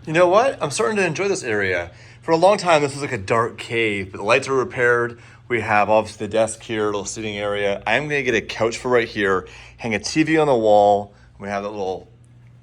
You know what? I'm starting to enjoy this area. For a long time, this was like a dark cave, but the lights are repaired. We have obviously the desk here, a little seating area. I'm gonna get a couch for right here, hang a TV on the wall. We have that little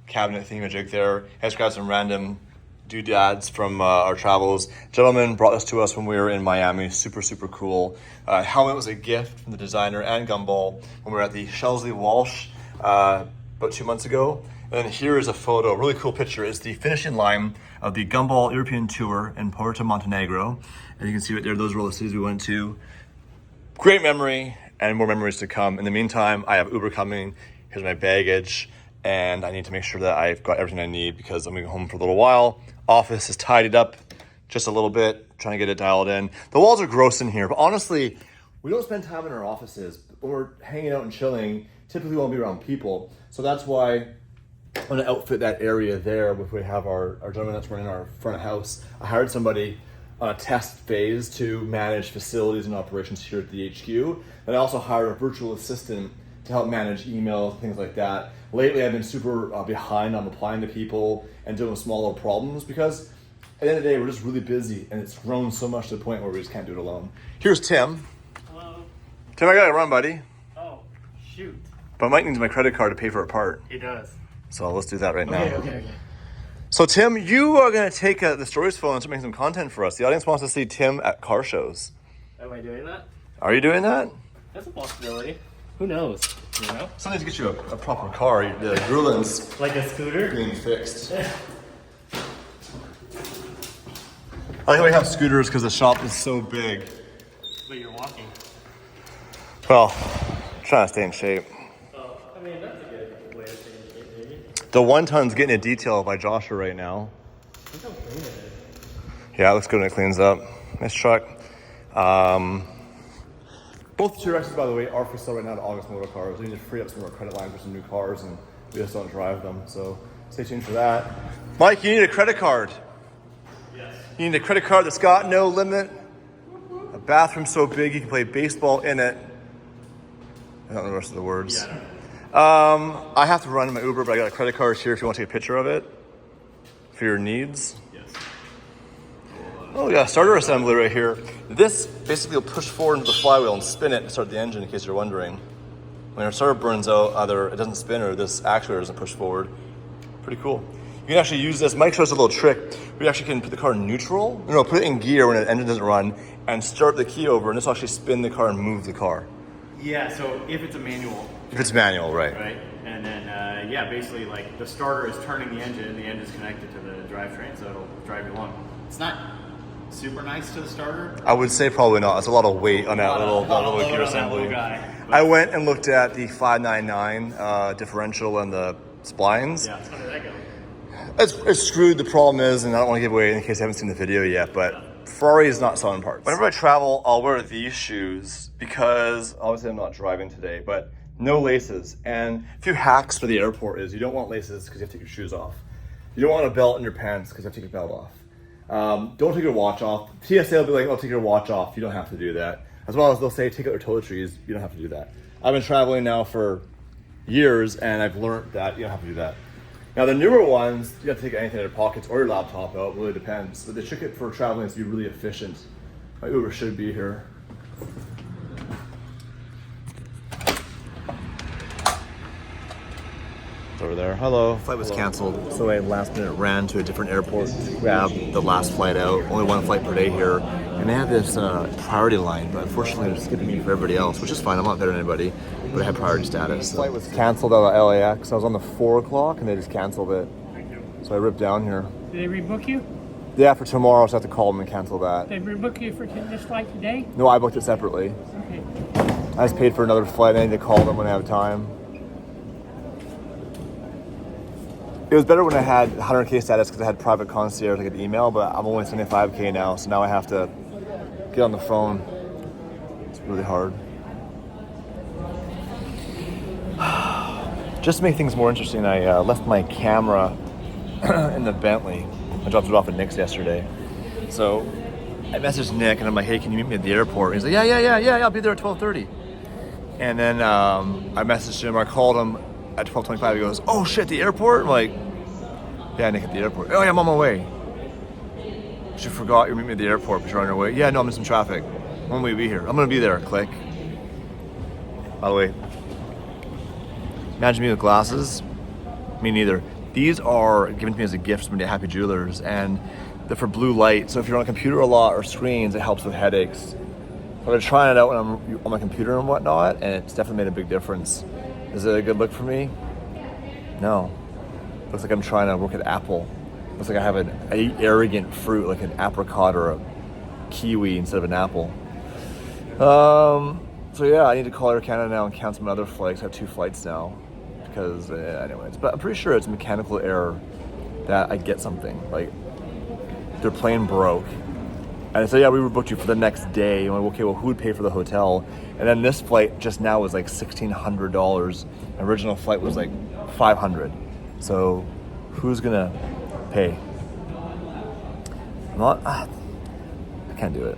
cabinet thingamajig there. I just grabbed some random doodads from our travels. Gentleman brought this to us when we were in Miami. Super, super cool. Helmet was a gift from the designer and Gumball when we were at the Shelsley Walsh about 2 months ago. And then here is a photo, a really cool picture. It's the finishing line of the Gumball European Tour in Porto Montenegro. And you can see right there, those were all the cities we went to. Great memory and more memories to come. In the meantime, I have Uber coming. Here's my baggage. And I need to make sure that I've got everything I need because I'm gonna go home for a little while. Office is tidied up just a little bit, trying to get it dialed in. The walls are gross in here, but honestly, we don't spend time in our offices. When we're hanging out and chilling, typically we won't be around people. So that's why I'm gonna outfit that area there if we have our gentleman that's running our front of house. I hired somebody on a test phase to manage facilities and operations here at the HQ. And I also hired a virtual assistant to help manage emails, things like that. Lately, I've been super behind on replying to people and doing small little problems because at the end of the day, we're just really busy and it's grown so much to the point where we just can't do it alone. Here's Tim. Hello. Tim, I gotta run, buddy. Oh, shoot. But Mike needs my credit card to pay for a part. He does. So let's do that right now. Okay. So Tim, you are gonna take the Stories phone and start making some content for us. The audience wants to see Tim at car shows. Am I doing that? Are you doing that? That's a possibility. Who knows? You know? Sometimes to get you a proper car. The Grulin's Like a scooter? being fixed. I like how we have scooters because the shop is so big. But you're walking. Well, trying to stay in shape. Oh, I mean, that's a good way of saying it, maybe. The 1-ton's getting a detail by Joshua right now. Look how clean it is. Yeah, it looks good when it cleans up. Nice truck. Both T-Rexes, by the way, are for sale right now at August Motor Cars. We need to free up some more credit lines for some new cars, and we just don't drive them. So stay tuned for that. Mike, you need a credit card. Yes. You need a credit card that's got no limit. A bathroom so big you can play baseball in it. I don't know the rest of the words. Yeah. I have to run my Uber, but I got a credit card here if you want to take a picture of it for your needs. Yes. Oh yeah, starter assembly right here. This basically will push forward into the flywheel and spin it and start the engine in case you're wondering. When your starter burns out, either it doesn't spin or this actuator doesn't push forward. Pretty cool. You can actually use this. Mike shows a little trick. We actually can put the car in neutral. No, put it in gear when the engine doesn't run and start the key over, and this will actually spin the car and move the car. Yeah, so if it's a manual. If it's manual, right. Right? And then, yeah, basically, like, the starter is turning the engine's connected to the drivetrain, so it'll drive you along. It's not super nice to the starter. I would say probably not. It's a lot of weight on that little gear assembly. I went and looked at the 599 differential and the splines. Yeah, how did that go? It's screwed. The problem is, and I don't want to give away in case you haven't seen the video yet, but Ferrari is not selling parts. Whenever I travel, I'll wear these shoes because obviously I'm not driving today, but no laces. And a few hacks for the airport is you don't want laces because you have to take your shoes off. You don't want a belt in your pants because you have to take your belt off. Don't take your watch off. TSA will be like, oh, take your watch off. You don't have to do that. As well as they'll say, take out your toiletries. You don't have to do that. I've been traveling now for years and I've learned that you don't have to do that. Now the newer ones, you have to take anything out of your pockets or your laptop out, it really depends. But the trick for traveling is to be really efficient. My Uber should be here. It's over there. Hello. Flight was canceled, so I last minute ran to a different airport to grab the last flight out. Only one flight per day here. And they have this priority line, but unfortunately they're skipping me for everybody else, which is fine. I'm not better than anybody, but I had priority status. The flight was canceled out of LAX. I was on the 4 o'clock and they just canceled it. So I ripped down here. Did they rebook you? Yeah, for tomorrow, so I have to call them and cancel that. They rebook you for this flight today? No, I booked it separately. Okay. I just paid for another flight. I need to call them when I have time. It was better when I had 100K status because I had private concierge, I could email, but I'm only 75K now, so now I have to get on the phone. It's really hard. Just to make things more interesting, I left my camera in the Bentley. I dropped it off at Nick's yesterday. So I messaged Nick and I'm like, hey, can you meet me at the airport? And he's like, yeah, I'll be there at 12:30. And then I messaged him, I called him at 12:25. He goes, oh shit, the airport? I'm like, Yeah, Nick at the airport. Oh yeah, I'm on my way. She forgot you meet me at the airport, but you're on your way. Yeah, no, I'm in some traffic. When will you be here? I'm gonna be there. Click. By the way, imagine me with glasses. Me neither. These are given to me as a gift from the Happy Jewelers, and they're for blue light. So if you're on a computer a lot or screens, it helps with headaches. I've been trying it out when I'm on my computer and whatnot, and it's definitely made a big difference. Is it a good look for me? No. Looks like I'm trying to work at Apple. Looks like I have an arrogant fruit, like an apricot or a kiwi instead of an apple. So yeah, I need to call Air Canada now and cancel my other flights. I have 2 flights now because, anyways. But I'm pretty sure it's a mechanical error that I get something. Like, their plane broke. And I said, yeah, we booked you for the next day. And I'm like, okay, well, who would pay for the hotel? And then this flight just now was like $1,600. The original flight was like $500. So who's gonna pay? I can't do it.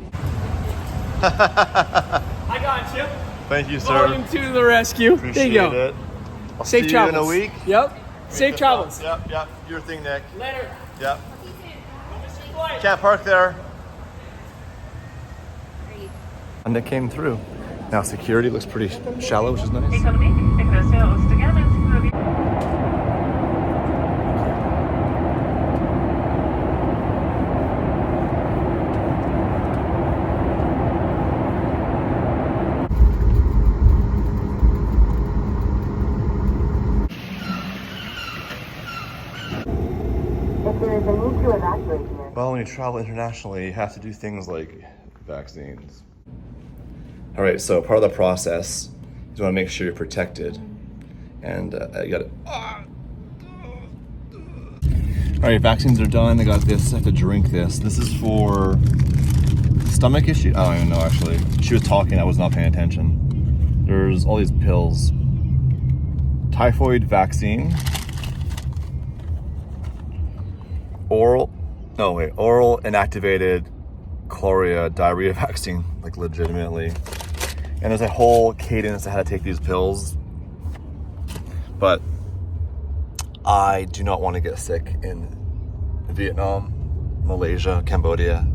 I got you. Thank you, sir. Volume 2 to the rescue. Appreciate there you go. it. I'll Safe see travels. you in a week. Yep. Safe travels. Yep. Your thing, Nick. Later. Yep. Can't park there. And it came through. Now security looks pretty shallow, which is nice. Well, when you travel internationally, you have to do things like vaccines. All right, so part of the process is you want to make sure you're protected. And you got to... All right, vaccines are done. I got this. I have to drink this. This is for stomach issue. I don't even know, actually. She was talking. I was not paying attention. There's all these pills. Typhoid vaccine. Oral inactivated chloria diarrhea vaccine, like legitimately. And there's a whole cadence of how to take these pills. But I do not want to get sick in Vietnam, Malaysia, Cambodia,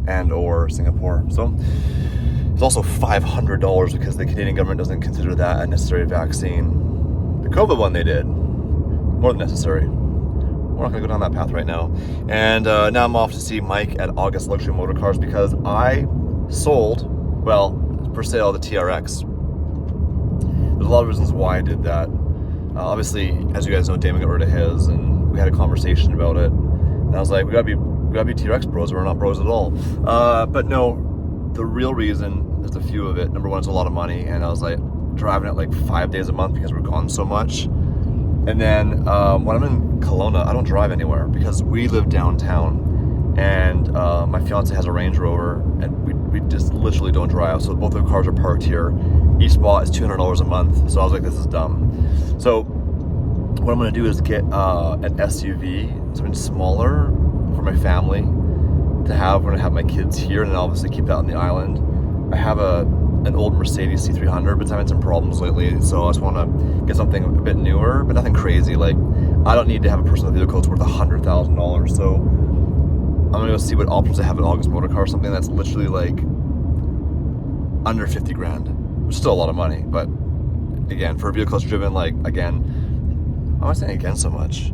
and or Singapore. So it's also $500 because the Canadian government doesn't consider that a necessary vaccine. The COVID one they did, more than necessary. We're not gonna go down that path right now. And now I'm off to see Mike at August Luxury Motor Cars because I sold, for sale, the TRX. There's a lot of reasons why I did that. Obviously, as you guys know, Damon got rid of his, and we had a conversation about it. And I was like, we gotta be TRX bros, or we're not bros at all. But no, the real reason, there's a few of it. Number one, it's a lot of money, and I was like driving it like 5 days a month because we're gone so much. And then when I'm in Kelowna, I don't drive anywhere because we live downtown, and my fiance has a Range Rover, and we just literally don't drive. So both of the cars are parked here. Each spot is $200 a month. So I was like, this is dumb. So what I'm gonna do is get an SUV, something smaller for my family to have when I have my kids here, and then obviously keep that on the island. I have an old Mercedes C300, but it's having some problems lately, so I just want to get something a bit newer, but nothing crazy. Like, I don't need to have a personal vehicle that's worth $100,000, so I'm gonna go see what options I have at August Motor Car, something that's literally like under 50 grand, which is still a lot of money, but again, for a vehicle that's driven, like, again, why am I saying again so much?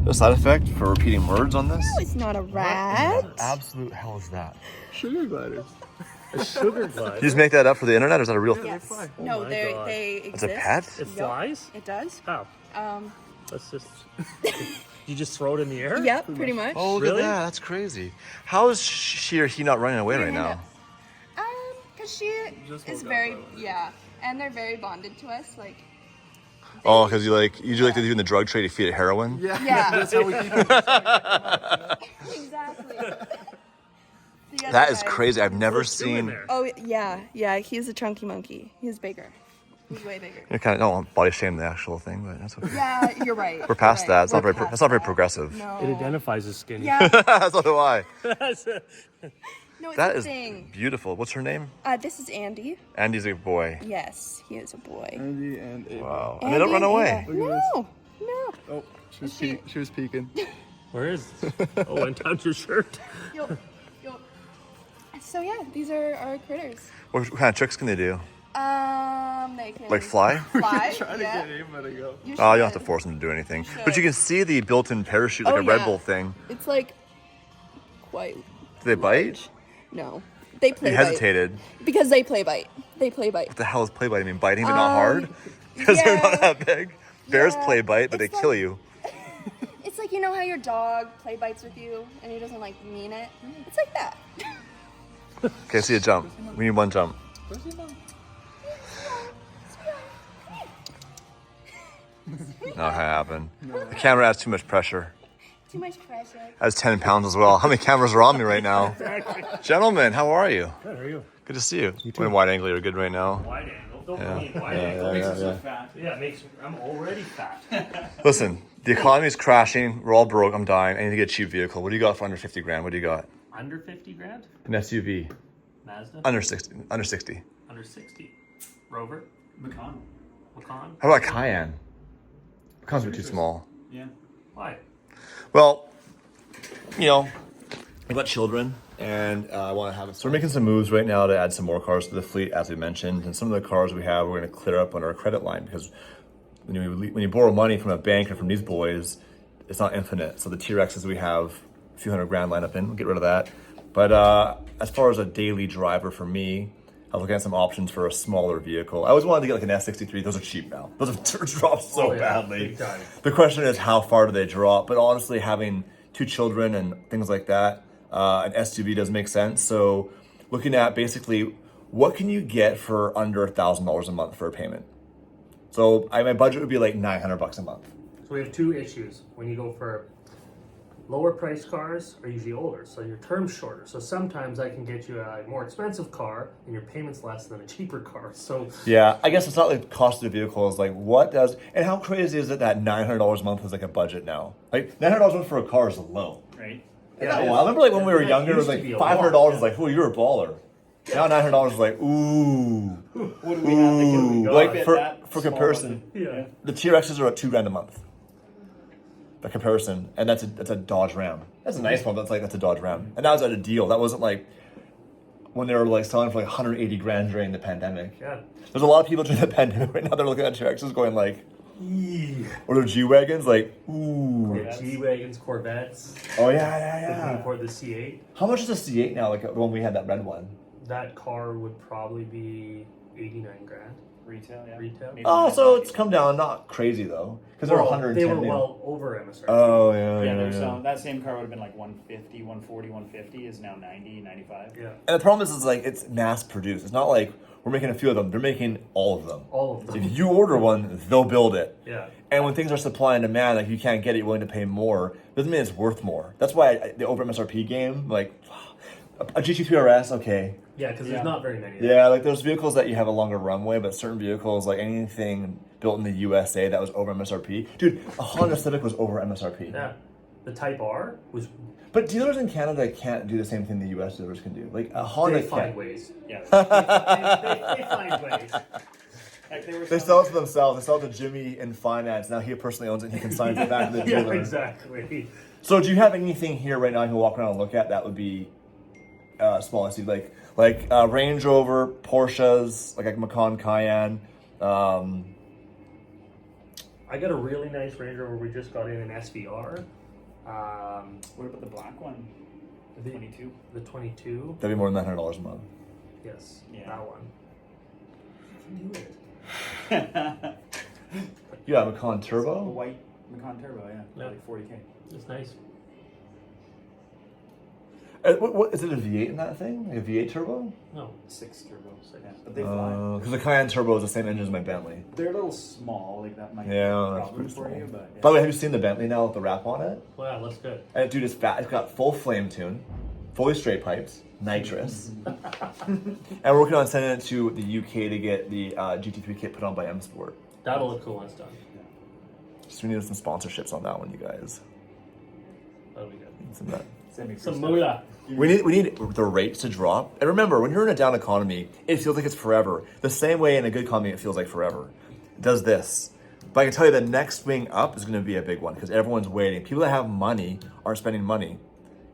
The side effect for repeating words on this? No, it's not a rat. What the absolute hell is that? Sugar gliders. A sugar glider. Did you just make that up for the internet, or is that a real thing? Yes. Oh No, my they God. exist. It's a pet? It flies? It does. How? Um, Let's just... You just throw it in the air? yeah, pretty much. Oh, look Really? at that. That's crazy. How is she or he not running away right now? Cause she is very, and they're very bonded to us, like. Oh, because you like to do in the drug trade, you feed it heroin? Yeah. That's how we keep it. Exactly. That is crazy. I've never seen... there. Oh yeah. He's a chunky monkey. He's bigger. He's way bigger. You kind of don't want to body shame the actual thing, but that's okay. Yeah, you're right. We're past that. It's not very. We're That's not very past progressive. that. It No. identifies as skinny. Yeah. That's not why. No, it's That a is thing. beautiful. What's her name? This is Andy. Andy's a boy. Yes, he is a boy. Wow. And they don't run away. No. No. Oh, she was peeking. Where is? Oh, and touch your shirt. Yo. So yeah, these are our critters. What kind of tricks can they do? They can Like fly? fly. Trying yeah. to get him to go. You Oh, you don't have should. to force them to do anything. should. But you can see the built-in parachute, like Oh, a Red yeah. Bull thing. It's like quite. Do they bite? No, they play You bite. hesitated. Because they play bite. They play bite. What the hell is play bite? I mean, biting but not hard? Because they're yeah. not that big. Bears Yeah. play bite, but they It's kill like- you. It's like, you know how your dog play bites with you and he doesn't like mean it? It's like that. Okay, see a jump. We need one jump. Not gonna happen. The camera adds too much pressure. Too much pressure. Adds 10 pounds as well. How many cameras are on me right now? Gentlemen, how are you? Good, how are you? Good to see you. When wide angle, you're good right now. Wide angle. Don't mean wide angle. Yeah, it makes I'm already fat. Listen, the economy's crashing. We're all broke. I'm dying. I need to get a cheap vehicle. What do you got for under 50 grand? What do you got? Under 50 grand? An SUV. Mazda? Under 60. Under 60. Under 60. Rover? Macan. Macan? How about Cayenne? Macan's a bit too small. Yeah. Why? Well, you know, I've got children, and I want to have it. So we're making some moves right now to add some more cars to the fleet, as we mentioned. And some of the cars we have, we're going to clear up on our credit line because when you borrow money from a bank or from these boys, it's not infinite. So the T-Rexes we have a few $100 grand lined up in, we'll get rid of that. But as far as a daily driver for me, I was looking at some options for a smaller vehicle. I always wanted to get like an S63. Those are cheap now. Those have dropped so Oh, yeah, badly. big time. The question is, how far do they drop? But honestly, having 2 children and things like that, an SUV does make sense. So looking at basically, what can you get for under $1,000 a month for a payment? So my budget would be like $900 a month. So we have two issues. When you go for lower priced cars are usually older, so your term's shorter. So sometimes I can get you a more expensive car and your payment's less than a cheaper car. So Yeah, I guess it's not like the cost of the vehicle is like what does, and how crazy is it that $900 a month is like a budget now? Like $900 a month for a car is low. Right. Yeah, I remember like when we were that younger, it was used like to be a $500 lot, was like, oh, you're a baller. Now $900 is like, ooh, What do we have to ooh. go Like fit for that small comparison, yeah. the T-Rexes are at $2,000 a month. The comparison, and that's a Dodge Ram. That's a nice one, but that's a Dodge Ram, and that was at a deal. That wasn't like when they were like selling for like 180 grand during the pandemic. Yeah. There's a lot of people during the pandemic right now. They're looking at T-Rexes going like, or their G-Wagons like, ooh. Yeah, G-Wagons, Corvettes, Oh yeah. for the C8. How much is a C8 now? Like the one we had, that red one. That car would probably be 89 grand. Retail, yeah. Retail? Maybe Oh, not so 90. it's come down, not crazy though, because they're 110 They were new. well over MSRP. Oh Yeah, there's yeah. some. That same car would have been like 150, 140, 150 is now 90, 95. Yeah. And the problem is like it's mass produced. It's not like we're making a few of them. They're making all of them. All of them. If you order one, they'll build it. Yeah. And when things are supply and demand, like you can't get it, you're willing to pay more. Doesn't mean it's worth more. That's why the over MSRP game, like a GT3 RS, okay. Yeah, because Yeah. there's not very many. Yeah, like there's vehicles that you have a longer runway, but certain vehicles, like anything built in the USA that was over MSRP. Dude, a Honda Civic was over MSRP. Yeah. The Type R was. But dealers in Canada can't do the same thing the US dealers can do. Like a Honda They find can't. ways. Yeah. They find ways. Like there were They some- sell it to themselves. They sell it to Jimmy in finance. Now he personally owns it and he consigns it back to the Yeah, dealer. exactly. So do you have anything here right now you can walk around and look at that would be small SUV? Like Range Rover, Porsches, like a Macan Cayenne. I got a really nice Range Rover. We just got in an SVR. What about the black one? The 22. The 22. That'd be more than $900 a month. Yes, Yeah. that one. You can do it. You have a Macan A Turbo? white Macan Turbo, yeah. Yeah. Like 40K. It's nice. What is it, a V8 in that thing? Like a V8 turbo? No. 6 turbos. Yeah. But they fly. Because the Cayenne Turbo is the same engine as my Bentley. They're a little small, like that might be Yeah, a that's problem pretty for small. you, but yeah. By the way, have you seen the Bentley now with the wrap on it? Wow, that's good. And dude, it's fat. It's got full flame tune, fully straight pipes, nitrous. And we're working on sending it to the UK to get the GT3 kit put on by M Sport. That'll look cool when it's done. So we need some sponsorships on that one, you guys. That'll be good. Some of that. Send me free Some stuff. moolah. We need the rates to drop. And remember, when you're in a down economy, it feels like it's forever. The same way in a good economy, it feels like forever. It does this. But I can tell you the next swing up is going to be a big one because everyone's waiting. People that have money aren't spending money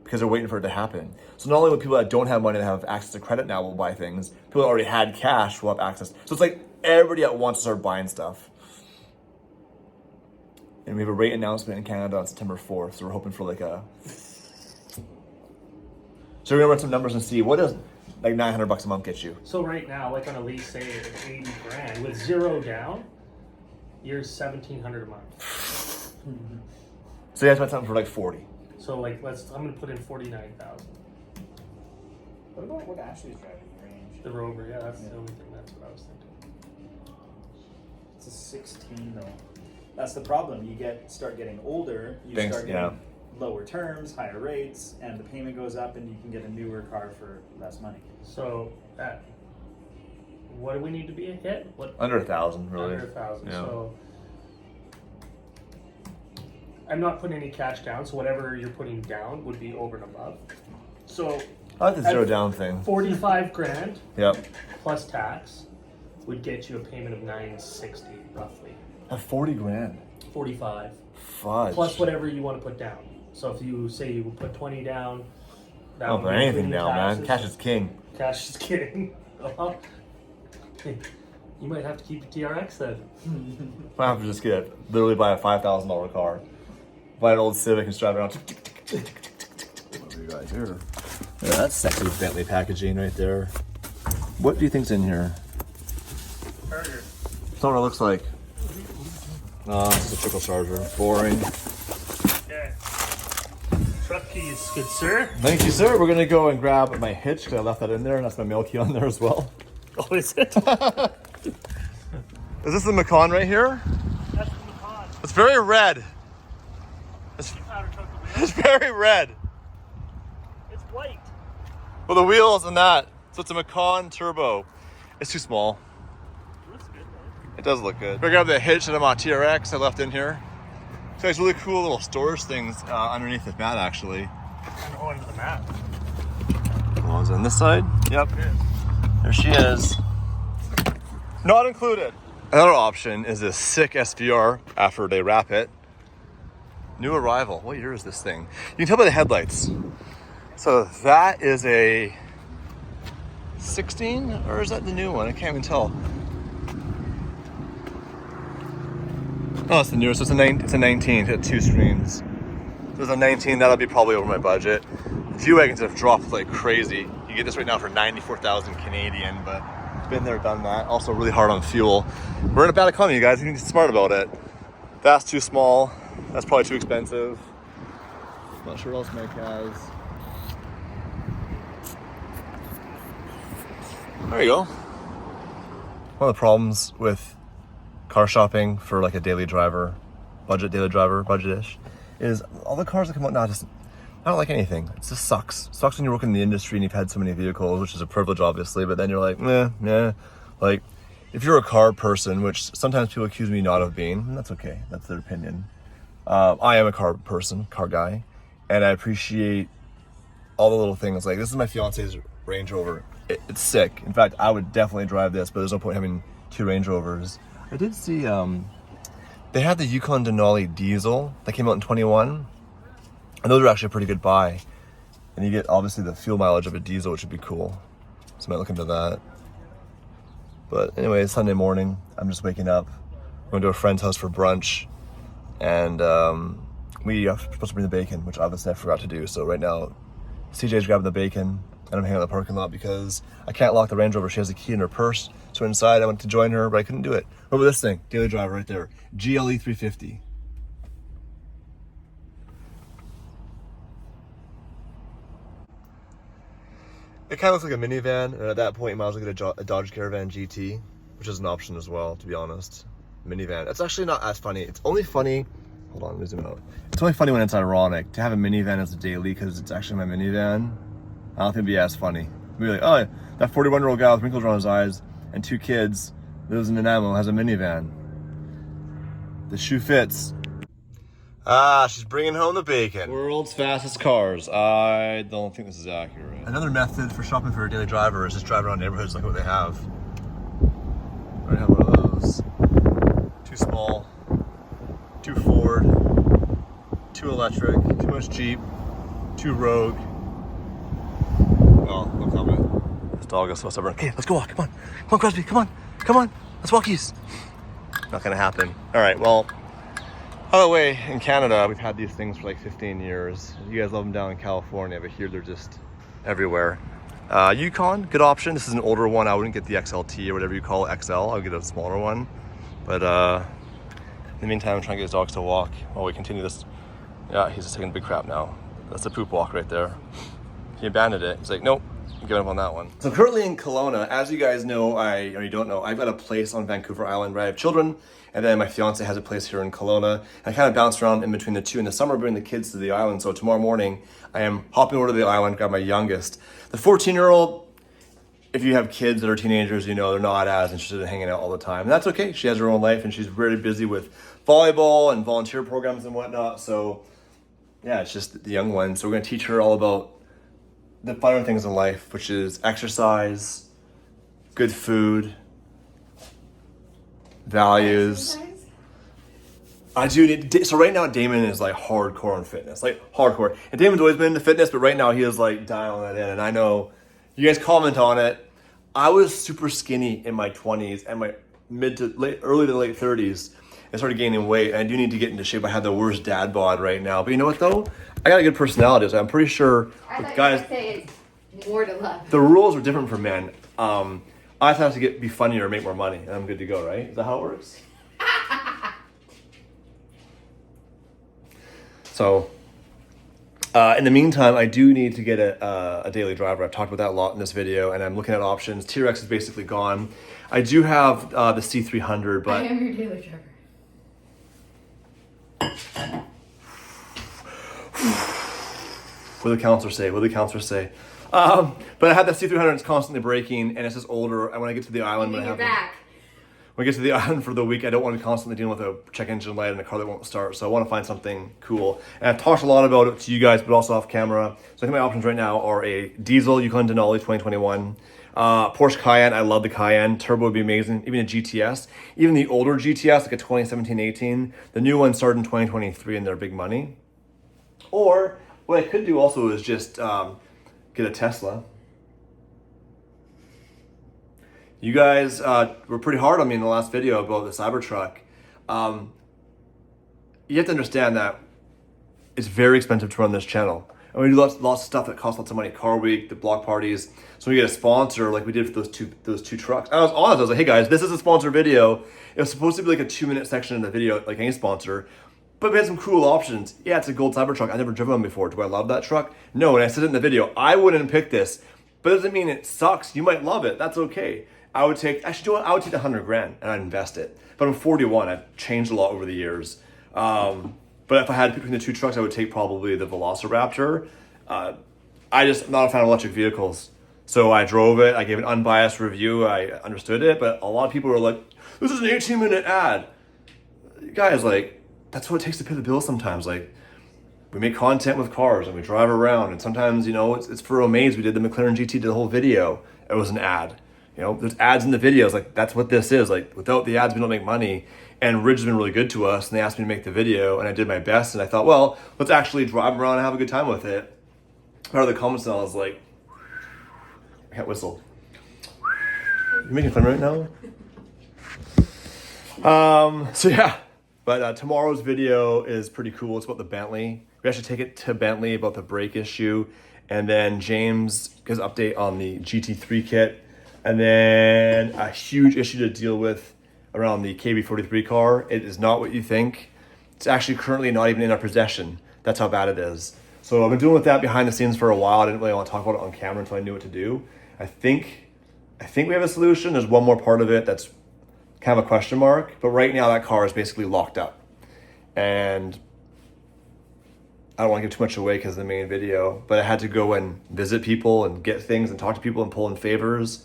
because they're waiting for it to happen. So not only will people that don't have money that have access to credit now will buy things, people that already had cash will have access. So it's like everybody at once will start buying stuff. And we have a rate announcement in Canada on September 4th, so we're hoping for like a... So we're gonna run some numbers and see what does like $900 a month get you. So right now, like on a lease, say it's 80 grand with 0 down, you're $1,700 a month. So you guys might something for like 40. So like I'm gonna put in 49,000. What about what Ashley's driving range? The Rover, yeah, that's the only thing. That's what I was thinking. It's a 16 though. That's the problem. You start getting older, you Thanks, start getting yeah. lower terms, higher rates, and the payment goes up, and you can get a newer car for less money. So what do we need to be hit? What Under 1,000, really. Under 1,000. Yeah. So I'm not putting any cash down. So whatever you're putting down would be over and above. So I like the zero down thing. 45 grand Yep. plus tax would get you a payment of 960 roughly. At 40 grand. 45 Fudge. plus whatever you want to put down. So if you say you put 20 down, that Don't would put be anything including down, man. taxes. Cash is king. Cash is king. You might have to keep your TRX then. I have to just literally buy a $5,000 car. Buy an old Civic and drive around. What are you guys here? Yeah, that's sexy Bentley packaging right there. What do you think's in here? Burger. That's not what it looks like. Oh, it's a trickle charger. Boring. Okay. Truck keys, good sir. Thank you, sir. We're gonna go and grab my hitch because I left that in there, and that's my mail key on there as well. Oh, is it? Is this the Macan right here? That's the Macan. It's very red. It's very red. It's white. Well, the wheels and that. So it's a Macan Turbo. It's too small. Looks good though. It does look good. We grabbed the hitch that I'm on TRX I left in here. So it's really cool little storage things underneath the mat, actually. And onto the map. Oh, is it on this side? Yep. There she is. Not included. Another option is this sick SVR after they wrap it. New arrival. What year is this thing? You can tell by the headlights. So that is a 16, or is that the new one? I can't even tell. Oh, it's the newest. It's a 19. It had 2 screens. There's a 19. That'll be probably over my budget. G-Wagons have dropped like crazy. You get this right now for 94,000 Canadian, but been there, done that. Also really hard on fuel. We're in a bad economy, you guys. You need to be smart about it. That's too small. That's probably too expensive. Not sure what else Mike has. There you go. One of the problems with car shopping for like a daily driver, budget-ish, is all the cars that come out now I don't like anything. It just sucks. Sucks when you work in the industry and you've had so many vehicles, which is a privilege obviously, but then you're like, nah. Like, if you're a car person, which sometimes people accuse me not of being, that's okay. That's their opinion. I am a car person, car guy, and I appreciate all the little things. Like, this is my fiance's Range Rover. It's sick. In fact, I would definitely drive this, but there's no point having 2 Range Rovers. I did see, they had the Yukon Denali diesel that came out in 21, and those are actually a pretty good buy. And you get, obviously, the fuel mileage of a diesel, which would be cool. So I might look into that. But anyway, it's Sunday morning. I'm just waking up. I'm going to a friend's house for brunch. And we are supposed to bring the bacon, which obviously I forgot to do. So right now, CJ's grabbing the bacon, and I'm hanging out in the parking lot because I can't lock the Range Rover. She has a key in her purse. So inside, I went to join her, but I couldn't do it. What about this thing? Daily driver right there. GLE 350. It kind of looks like a minivan, and at that point, you might as well get a Dodge Caravan GT, which is an option as well, to be honest. Minivan. It's actually not as funny. It's only funny. Hold on, let me zoom out. It's only funny when it's ironic. To have a minivan as a daily because it's actually my minivan, I don't think it'd be as funny. It'd be like, oh, that 41-year-old guy with wrinkles around his eyes and 2 kids lives in Nanaimo, has a minivan. The shoe fits. Ah, she's bringing home the bacon. World's fastest cars. I don't think this is accurate. Another method for shopping for a daily driver is just drive around neighborhoods like what they have. I already have one of those. Too small. too electric, too much Jeep, too rogue. Well, no comment. This dog is so stubborn. Okay, let's go walk. Come on. Come on, Crosby. Come on. Come on. Let's walkies. Not gonna happen. All right, well, by the way, in Canada, we've had these things for like 15 years. You guys love them down in California, but here they're just everywhere. Yukon, good option. This is an older one. I wouldn't get the XLT or whatever you call it, XL. I would get a smaller one. But in the meantime, I'm trying to get his dogs to walk while we continue this. Yeah, he's just taking a big crap now. That's a poop walk right there. He abandoned it. He's like, nope, I'm giving up on that one. So currently in Kelowna, as you guys know, or you don't know, I've got a place on Vancouver Island where I have children, and then my fiance has a place here in Kelowna. I kind of bounce around in between the two. In the summer, bring the kids to the island. So tomorrow morning, I am hopping over to the island, grab my youngest. The 14-year-old, if you have kids that are teenagers, you know they're not as interested in hanging out all the time. And that's okay. She has her own life, and she's very busy with volleyball and volunteer programs and whatnot. So yeah, it's just the young one. So we're going to teach her all about the finer things in life, which is exercise, good food, values. I do need, so right now Damon is like hardcore on fitness, like hardcore. And Damon's always been into fitness, but right now he is like dialing it in. And I know you guys comment on it. I was super skinny in my 20s and my early to late 30s. I started gaining weight, and I do need to get into shape. I have the worst dad bod right now. But you know what though? I got a good personality, so I'm pretty sure guys, say it's more to love. the rules are different for men. I just have to be funnier and make more money, and I'm good to go, right? Is that how it works? So, in the meantime, I do need to get a daily driver. I've talked about that a lot in this video, and I'm looking at options. T-Rex is basically gone. I do have the C300, but I am your daily driver. What did the counselor say? What did the counselor say? But I had that C300, it's constantly breaking, and it's just older. And when I get to the island, when I get to the island for the week, I don't want to be constantly dealing with a check engine light and a car that won't start. So I want to find something cool. And I've talked a lot about it to you guys, but also off camera. So I think my options right now are a diesel Yukon Denali 2021. Porsche Cayenne, I love the Cayenne. Turbo would be amazing. Even a GTS. Even the older GTS, like a 2017-18. The new ones started in 2023 and they're big money. Or what I could do also is just get a Tesla. You guys were pretty hard on me in the last video about the Cybertruck. You have to understand that it's very expensive to run this channel. And we do lots of stuff that costs lots of money. Car Week, the block parties. So we get a sponsor like we did for those two trucks. I was honest. I was like, hey guys, this is a sponsor video. It was supposed to be like a 2-minute section in the video, like any sponsor. But we had some cool options. Yeah, it's a gold Cybertruck. I've never driven one before. Do I love that truck? No, and I said it in the video. I wouldn't pick this. But it doesn't mean it sucks. You might love it. That's okay. I would take the 100 grand and I'd invest it. But I'm 41. I've changed a lot over the years. But if I had between the two trucks, I would take probably the Velociraptor. I'm not a fan of electric vehicles. So I drove it. I gave an unbiased review. I understood it. But a lot of people were like, this is an 18-minute ad. Guys, like, that's what it takes to pay the bills sometimes. Like, we make content with cars and we drive around. And sometimes, you know, it's for Omaze. We did the McLaren GT, did the whole video. It was an ad. You know, there's ads in the videos. Like, that's what this is. Like, without the ads, we don't make money. And Ridge has been really good to us. And they asked me to make the video. And I did my best. And I thought, well, let's actually drive around and have a good time with it. Part of the comments, and I was like, I can't whistle. You making fun right now? So yeah. But tomorrow's video is pretty cool. It's about the Bentley. We actually take it to Bentley about the brake issue. And then James gives an update on the GT3 kit. And then a huge issue to deal with around the KB43 car. It is not what you think. It's actually currently not even in our possession. That's how bad it is. So I've been dealing with that behind the scenes for a while. I didn't really want to talk about it on camera until I knew what to do. I think we have a solution. There's one more part of it that's kind of a question mark, but right now that car is basically locked up. And I don't want to give too much away because of the main video, but I had to go and visit people and get things and talk to people and pull in favors.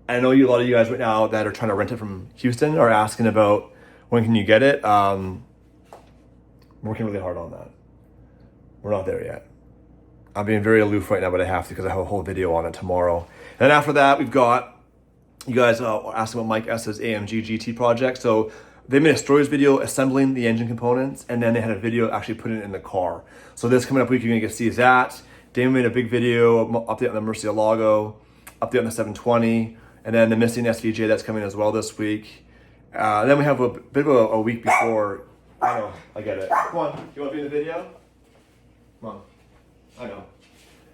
I know a lot of you guys right now that are trying to rent it from Houston are asking about when can you get it. I'm working really hard on that. We're not there yet. I'm being very aloof right now, but I have to because I have a whole video on it tomorrow. And after that, we've got, you guys asking about Mike S's AMG GT project. So they made a stories video assembling the engine components, and then they had a video actually putting it in the car. So this coming up week, you're gonna get to see that. Damon made a big video update on the Murcielago, update on the 720, and then the missing SVJ that's coming as well this week. Then we have a bit of a week before. I know, I get it. Come on, you want to be in the video? Come on, I know.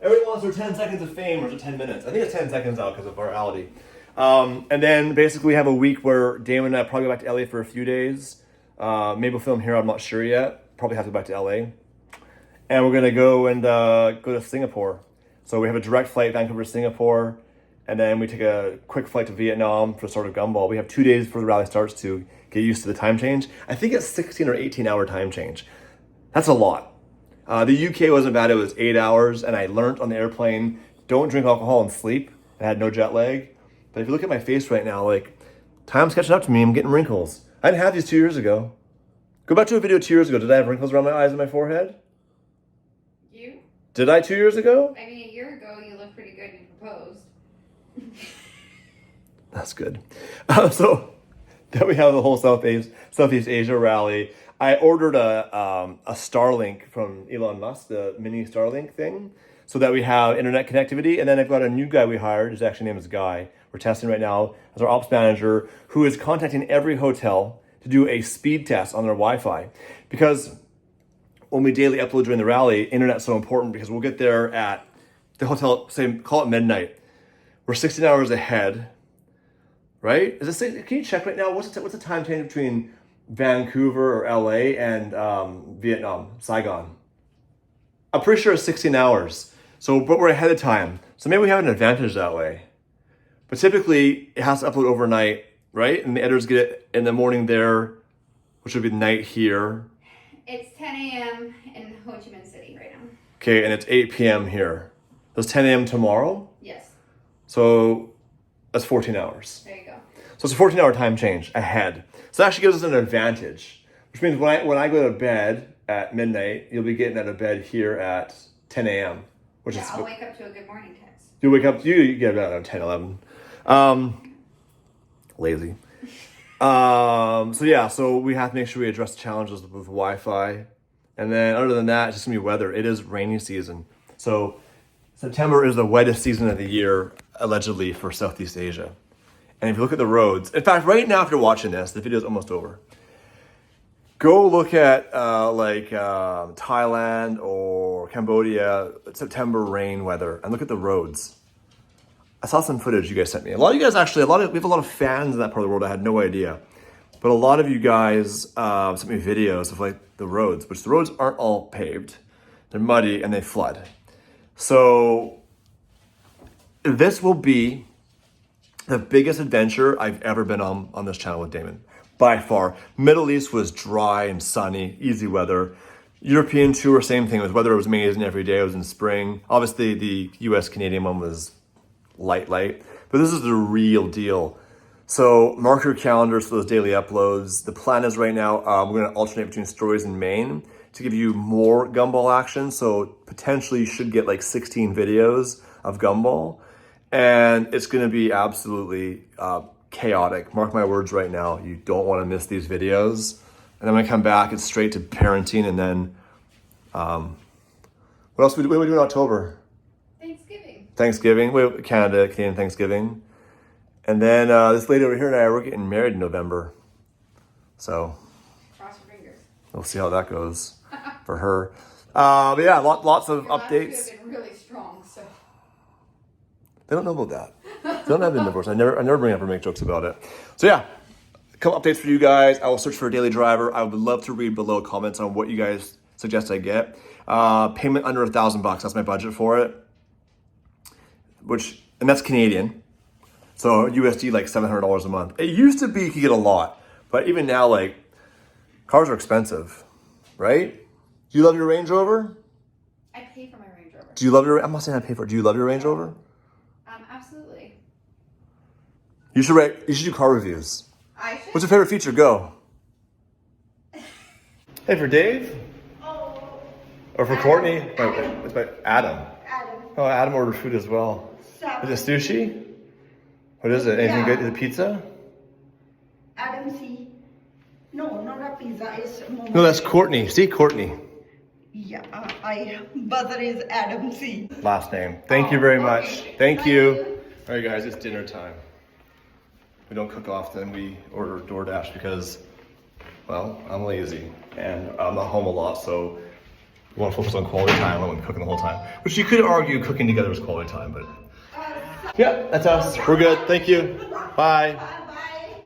Everyone wants their 10 seconds of fame or 10 minutes. I think it's 10 seconds out because of virality. And then basically we have a week where Damon and I probably go back to LA for a few days. Maybe we'll film here, I'm not sure yet. Probably have to go back to LA. And we're gonna go to Singapore. So we have a direct flight, Vancouver to Singapore. And then we take a quick flight to Vietnam for the start of Gumball. We have 2 days before the rally starts to get used to the time change. I think it's 16 or 18 hour time change. That's a lot. The UK wasn't bad, it was 8 hours. And I learned on the airplane, don't drink alcohol and sleep. I had no jet lag. But if you look at my face right now, like, time's catching up to me. I'm getting wrinkles. I didn't have these 2 years ago. Go back to a video 2 years ago. Did I have wrinkles around my eyes and my forehead? You? Did I 2 years ago? I mean, a year ago you looked pretty good and you proposed. That's good. So then we have the whole Southeast Asia rally. I ordered a Starlink from Elon Musk, the mini Starlink thing, so that we have internet connectivity. And then I've got a new guy we hired. His actual name is Guy. We're testing right now as our ops manager, who is contacting every hotel to do a speed test on their Wi-Fi. Because when we daily upload during the rally, internet's so important because we'll get there at the hotel, say, call it midnight. We're 16 hours ahead, right? Can you check right now? What's the time change between Vancouver or LA and Vietnam, Saigon? I'm pretty sure it's 16 hours. So, but we're ahead of time. So maybe we have an advantage that way. But typically, it has to upload overnight, right? And the editors get it in the morning there, which would be night here. It's 10 a.m. in Ho Chi Minh City right now. Okay, and it's 8 p.m. here. So it's 10 a.m. tomorrow? Yes. So that's 14 hours. There you go. So it's a 14-hour time change ahead. So that actually gives us an advantage, which means when I go to bed at midnight, you'll be getting out of bed here at 10 a.m. Which is I'll wake up to a good morning text. you wake up, you get about 10, 11. Lazy. So yeah, so we have to make sure we address the challenges with Wi-Fi. And then other than that, it's just gonna be weather. It is rainy season. So September is the wettest season of the year, allegedly, for Southeast Asia. And if you look at the roads, in fact, right now, if you're watching this, the video is almost over. Go look at Thailand or Cambodia, September rain weather, and look at the roads. I saw some footage you guys sent me. A lot of you guys actually, we have a lot of fans in that part of the world. I had no idea. But a lot of you guys sent me videos of like the roads, which the roads aren't all paved. They're muddy and they flood. So this will be the biggest adventure I've ever been on this channel with Damon. By far. Middle East was dry and sunny, easy weather. European tour, same thing. The weather was amazing every day. It was in spring. Obviously, the US-Canadian one was light. But this is the real deal. So mark your calendars for those daily uploads. The plan is right now, we're going to alternate between stories and main to give you more Gumball action. So potentially you should get like 16 videos of Gumball. And it's going to be absolutely chaotic. Mark my words right now. You don't want to miss these videos. And then when I come back, it's straight to parenting. And then, what else? What do we do in October? Thanksgiving. Canadian Thanksgiving. And then this lady over here and I, we're getting married in November. So, Cross your fingers. we'll see how that goes for her. But yeah, lots of Your updates. last two have been really strong, so. They don't know about that. They don't have the divorce. I never bring up or make jokes about it. So yeah, a couple updates for you guys. I will search for a daily driver. I would love to read below comments on what you guys suggest I get. Payment under $1,000. That's my budget for it. And that's Canadian. So USD like $700 a month. It used to be you could get a lot, but even now, like, cars are expensive, right? Do you love your Range Rover? I pay for my Range Rover. Do you love your? I'm not saying I pay for it. Do you love your Range Rover? Absolutely. You should do car reviews. I should. What's your favorite feature? Go. Hey, for Dave? Oh. Or for Adam. Courtney? Adam. It's by Adam. Adam. Oh, Adam ordered food as well. Stop. Is it sushi? What is it? Anything Yeah. good? Is it pizza? Adam C. No, not a pizza. It's momo. No, that's Courtney. See, Courtney. Yeah, brother is Adam C. Last name. Thank you very much. Thank you. All right, guys, it's dinner time. We don't cook often. We order DoorDash because, well, I'm lazy and I'm not home a lot, so we want to focus on quality time. I don't want to be cooking the whole time. Which you could argue cooking together is quality time, but yeah, that's us. We're good. Thank you. Bye.